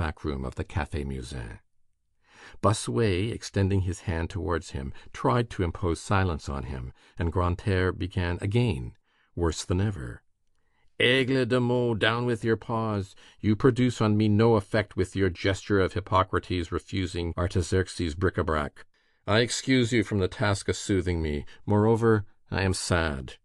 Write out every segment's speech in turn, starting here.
back room of the Café Musain. Bossuet, extending his hand towards him, tried to impose silence on him, and Grantaire began again, worse than ever. "Aigle de Meaux, down with your paws! You produce on me no effect with your gesture of Hippocrates refusing Artaxerxes' bric-a-brac. I excuse you from the task of soothing me. Moreover, I am sad.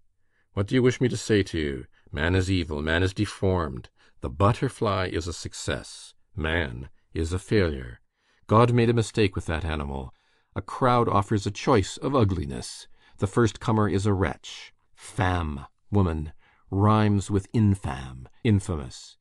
What do you wish me to say to you? Man is evil, man is deformed. The butterfly is a success. Man is a failure. God made a mistake with that animal. A crowd offers a choice of ugliness. The first comer is a wretch. Femme, woman, rhymes with infâme, infamous.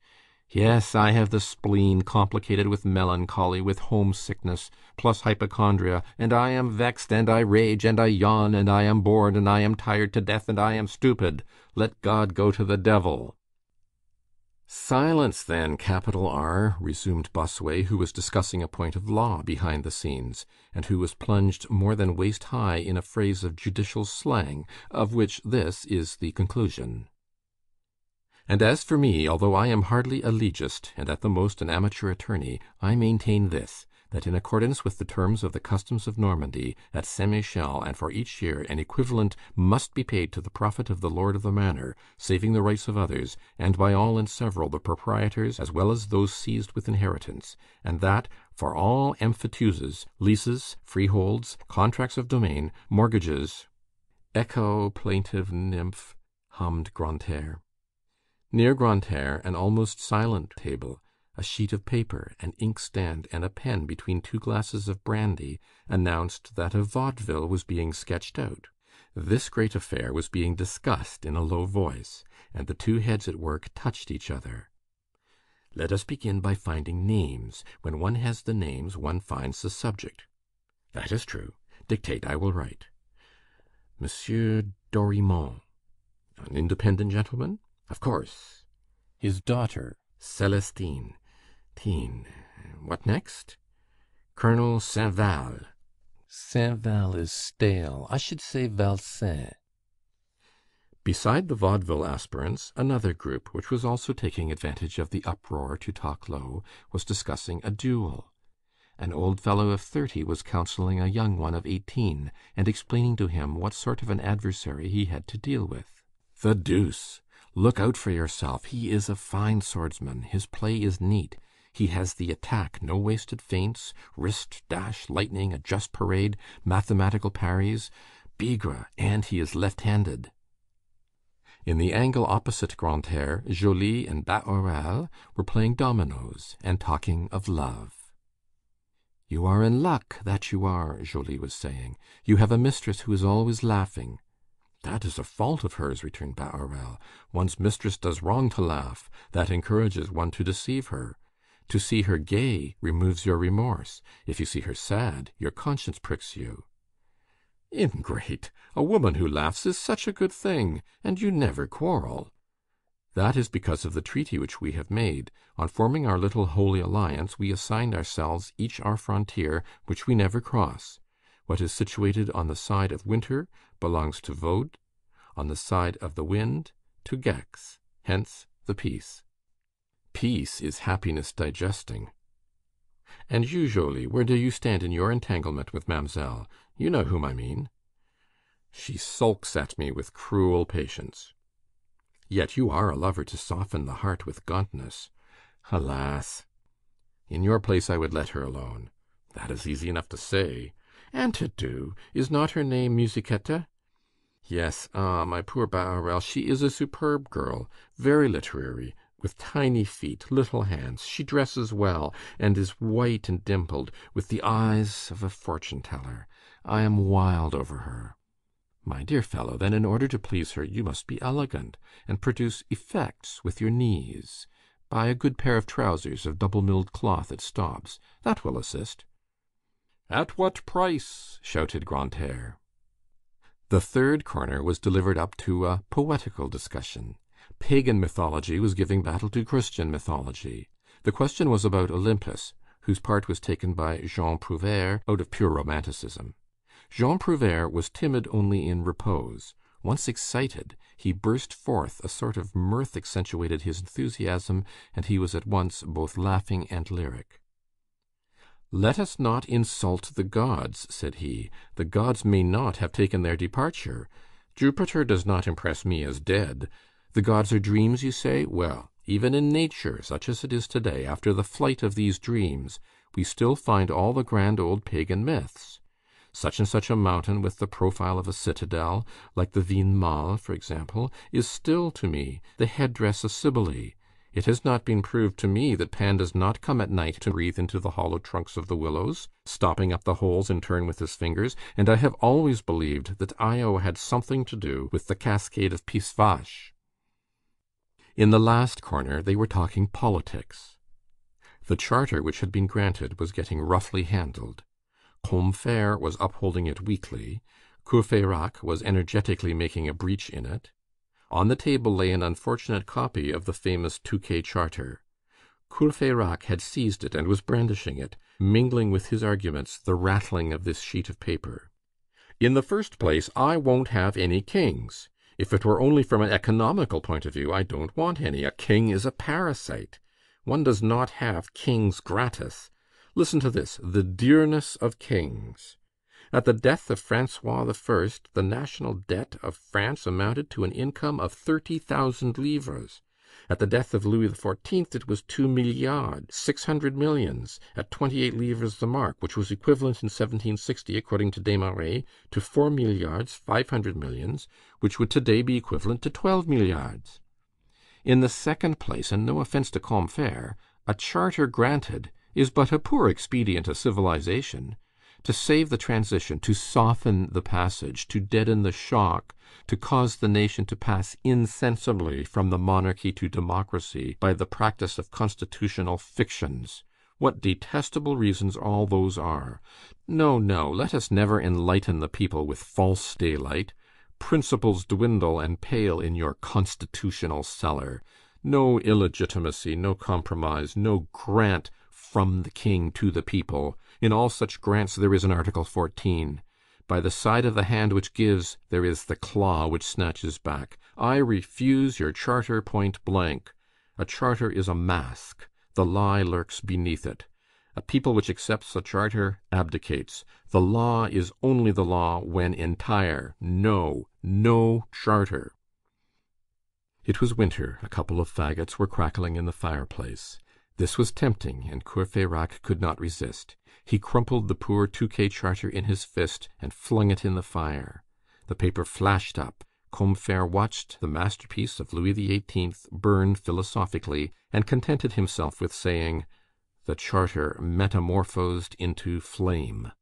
Yes, I have the spleen complicated with melancholy, with homesickness, plus hypochondria, and I am vexed, and I rage, and I yawn, and I am bored, and I am tired to death, and I am stupid. Let God go to the devil." "Silence, then, capital R," resumed Bossuet, who was discussing a point of law behind the scenes, and who was plunged more than waist high in a phrase of judicial slang, of which this is the conclusion. "And as for me, although I am hardly a legist, and at the most an amateur attorney, I maintain this, that in accordance with the terms of the customs of Normandy, at Saint Michel, and for each year, an equivalent must be paid to the profit of the lord of the manor, saving the rights of others, and by all and several, the proprietors as well as those seized with inheritance, and that, for all emphyteuses, leases, freeholds, contracts of domain, mortgages—" "Echo, plaintive nymph," hummed Grantaire. Near Grantaire, an almost silent table, a sheet of paper, an inkstand, and a pen between two glasses of brandy, announced that a vaudeville was being sketched out. This great affair was being discussed in a low voice, and the two heads at work touched each other. "Let us begin by finding names. When one has the names, one finds the subject." "That is true. Dictate, I will write." "Monsieur Dorimon." "An independent gentleman?" "Of course." "His daughter, Célestine. What next?" "Colonel Saint-Val." "Saint-Val is stale. I should say Valsin." Beside the vaudeville aspirants, another group, which was also taking advantage of the uproar to talk low, was discussing a duel. An old fellow of 30 was counselling a young one of 18, and explaining to him what sort of an adversary he had to deal with. "The deuce! Look out for yourself. He is a fine swordsman. His play is neat. He has the attack, no wasted feints, wrist, dash, lightning, a just parade, mathematical parries, bigre, and he is left-handed." In the angle opposite Grantaire, Joly and Bahorel were playing dominoes and talking of love. "You are in luck, that you are," Joly was saying. "You have a mistress who is always laughing." "That is a fault of hers," returned Bahorel. "One's mistress does wrong to laugh. That encourages one to deceive her. To see her gay removes your remorse. If you see her sad, your conscience pricks you." "Ingrate! A woman who laughs is such a good thing, and you never quarrel." "That is because of the treaty which we have made. On forming our little holy alliance, we assigned ourselves each our frontier, which we never cross. What is situated on the side of winter belongs to Vaud, on the side of the wind to Gex. Hence the peace. Peace is happiness digesting. And you, Joly, where do you stand in your entanglement with Mamselle? You know whom I mean." "She sulks at me with cruel patience." "Yet you are a lover to soften the heart with gauntness." "Alas!" "In your place I would let her alone." "That is easy enough to say." "And to do. Is not her name Musichetta?" "Yes. Ah, my poor Bahorel, she is a superb girl, very literary, with tiny feet, little hands. She dresses well, and is white and dimpled, with the eyes of a fortune-teller. I am wild over her." "My dear fellow, then in order to please her, you must be elegant, and produce effects with your knees. Buy a good pair of trousers of double-milled cloth at Staub's. That will assist." "At what price?" shouted Grantaire. The third corner was delivered up to a poetical discussion. Pagan mythology was giving battle to Christian mythology. The question was about Olympus, whose part was taken by Jean Prouvaire out of pure romanticism. Jean Prouvaire was timid only in repose. Once excited, he burst forth, a sort of mirth accentuated his enthusiasm, and he was at once both laughing and lyric. "Let us not insult the gods," said he. "The gods may not have taken their departure. Jupiter does not impress me as dead. The gods are dreams, you say? Well, even in nature, such as it is today, after the flight of these dreams, we still find all the grand old pagan myths. Such and such a mountain with the profile of a citadel, like the Vigne Mall, for example, is still to me the headdress of Cybele. It has not been proved to me that Pan does not come at night to breathe into the hollow trunks of the willows, stopping up the holes in turn with his fingers, and I have always believed that Io had something to do with the cascade of Pisvache." In the last corner they were talking politics. The charter which had been granted was getting roughly handled. Combeferre was upholding it weakly. Courfeyrac was energetically making a breach in it. On the table lay an unfortunate copy of the famous Touquet Charter. Courfeyrac had seized it and was brandishing it, mingling with his arguments the rattling of this sheet of paper. "In the first place, I won't have any kings. If it were only from an economical point of view, I don't want any. A king is a parasite. One does not have kings gratis. Listen to this: the dearness of kings. At the death of Francois I, the national debt of France amounted to an income of 30,000 livres. At the death of Louis XIV, it was 2 milliards, 600 millions, at 28 livres the mark, which was equivalent in 1760, according to Desmarais, to 4 milliards, 500 millions, which would today be equivalent to 12 milliards. In the second place, and no offense to Combeferre, a charter granted is but a poor expedient of civilization. To save the transition, to soften the passage, to deaden the shock, to cause the nation to pass insensibly from the monarchy to democracy by the practice of constitutional fictions. What detestable reasons all those are! No, no, let us never enlighten the people with false daylight. Principles dwindle and pale in your constitutional cellar. No illegitimacy, no compromise, no grant from the king to the people. In all such grants there is an Article 14. By the side of the hand which gives, there is the claw which snatches back. I refuse your charter point blank. A charter is a mask. The lie lurks beneath it. A people which accepts a charter abdicates. The law is only the law when entire. No, no charter. It was winter. A couple of faggots were crackling in the fireplace. This was tempting, and Courfeyrac could not resist. He crumpled the poor Touquet Charter in his fist and flung it in the fire. The paper flashed up. Combeferre watched the masterpiece of Louis XVIII burn philosophically, and contented himself with saying, "The Charter metamorphosed into flame."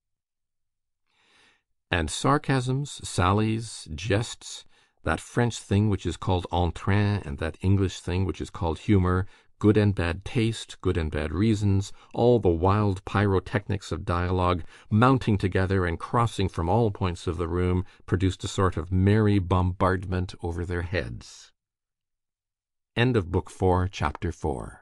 And sarcasms, sallies, jests, that French thing which is called entrain, and that English thing which is called humour, good and bad taste, good and bad reasons, all the wild pyrotechnics of dialogue, mounting together and crossing from all points of the room, produced a sort of merry bombardment over their heads. End of Book 4, Chapter 4.